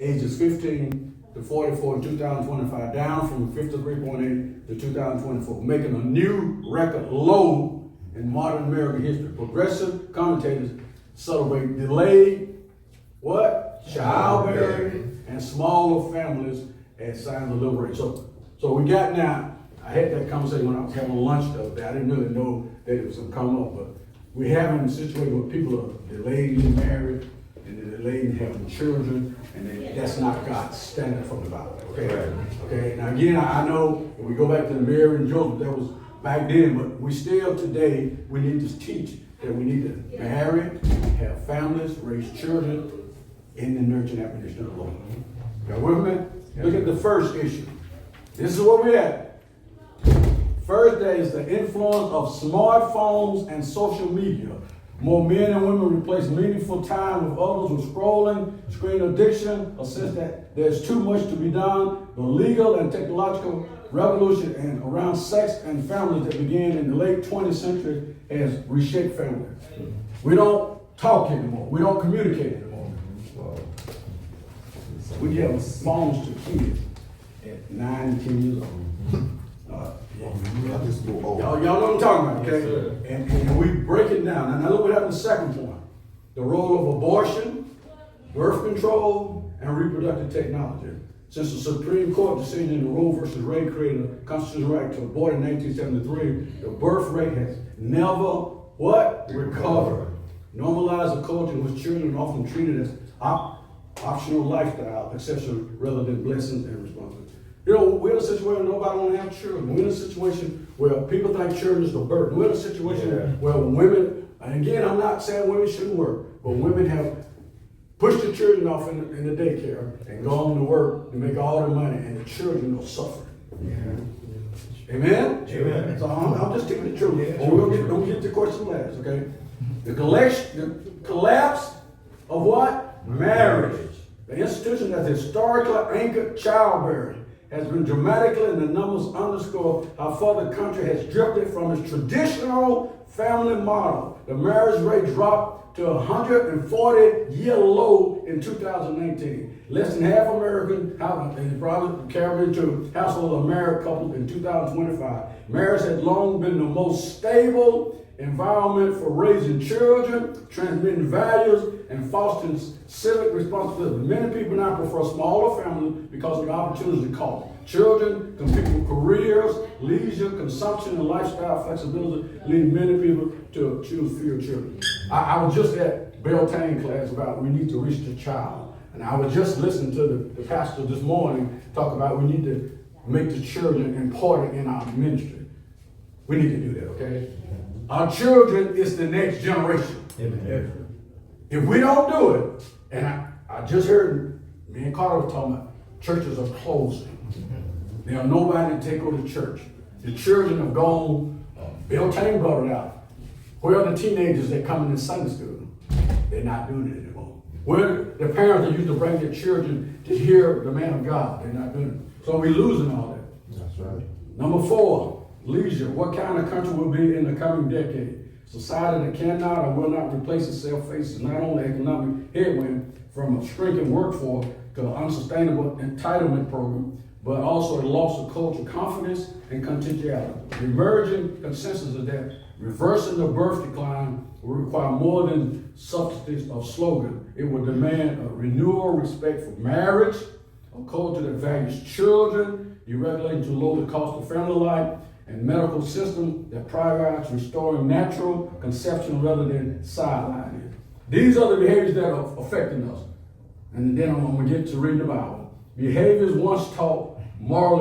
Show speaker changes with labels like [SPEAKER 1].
[SPEAKER 1] ages 15 to 44 in 2025, down from 53.8 to 2024, making a new record low in modern American history. Progressive commentators celebrate delayed what? Childbearing and smaller families as signs of liberation. So we got now, I had that conversation when I was having lunch the other day. I didn't really know that it was going to come up, but we're having a situation where people are delayed getting married and they're delayed in having children, and that's not God's standard from the Bible. Okay? Right. Okay. Now again, I know if we go back to the Mary and Joseph, that was back then, but we still today, we need to teach that we need to marry, have families, raise children in the nurture and admonition of the Lord. Y'all with me? Look at the first issue. This is where we're at. First, there is the influence of smartphones and social media. More men and women replace meaningful time with others with scrolling, screen addiction, a sense that there's too much to be done. The legal and technological revolution and around sex and families that began in the late 20th century has reshaped families. We don't talk anymore. We don't communicate anymore. We have phones to kids at 9 and 10 years old. Y'all know what I'm talking about, okay? Yes, and we break it down. Now look what happened in the second point. The role of abortion, birth control, and reproductive technology. Since the Supreme Court decision in the Roe versus Wade created a constitutional right to abort in 1973, the birth rate has never, what? Recovered. Normalized a culture in which children are often treated as optional lifestyle, exception rather than blessings and responsibilities. You know, we're in a situation where nobody want to have children. We're in a situation where people think children is the burden. We're in a situation where women, and again, I'm not saying women shouldn't work, but women have pushed the children off in the daycare and gone to work to make all their money, and the children are suffering. Yeah. Amen? Amen. So I'm just telling the truth. Yeah. We're going to get to the question last, okay? The collapse of what? Marriage. The institution that's historically anchored childbearing has been dramatically, and the numbers underscore how far the country has drifted from its traditional family model. The marriage rate dropped to a 140-year low in 2018. Less than half American households, and probably carried into households of married couples in 2025. Marriage has long been the most stable environment for raising children, transmitting values, and fostering civic responsibility. Many people now prefer smaller families because of the opportunities it costs. Children compete with careers, leisure, consumption, and lifestyle flexibility, leading many people to choose fewer children. I was just at Beltane class about we need to reach the child. And I was just listening to the pastor this morning talk about we need to make the children important in our ministry. We need to do that, okay? Our children is the next generation. Amen. If we don't do it, and I just heard me and Carter was talking about churches are closing. There's nobody to take over the church. The children have gone, Beltane brought it out. Where are the teenagers that come in Sunday school? They're not doing it anymore. Where the parents that used to bring their children to hear the man of God, they're not doing it. So we're losing all that. That's right. Number 4, leisure. What kind of country will be in the coming decade? Society that cannot or will not replace itself faces not only economic headwind from a shrinking workforce to an unsustainable entitlement program, but also a loss of cultural confidence and contingentiality. The emerging consensus is that reversing the birth decline will require more than substitutes of slogan. It will demand a renewal respect for marriage, a culture that values children, deregulating to lower the cost of family life, and medical system that prioritize restoring natural conception rather than sidelining it. These are the behaviors that are affecting us. And then I'm going to get to reading the Bible. Behaviors once taught morally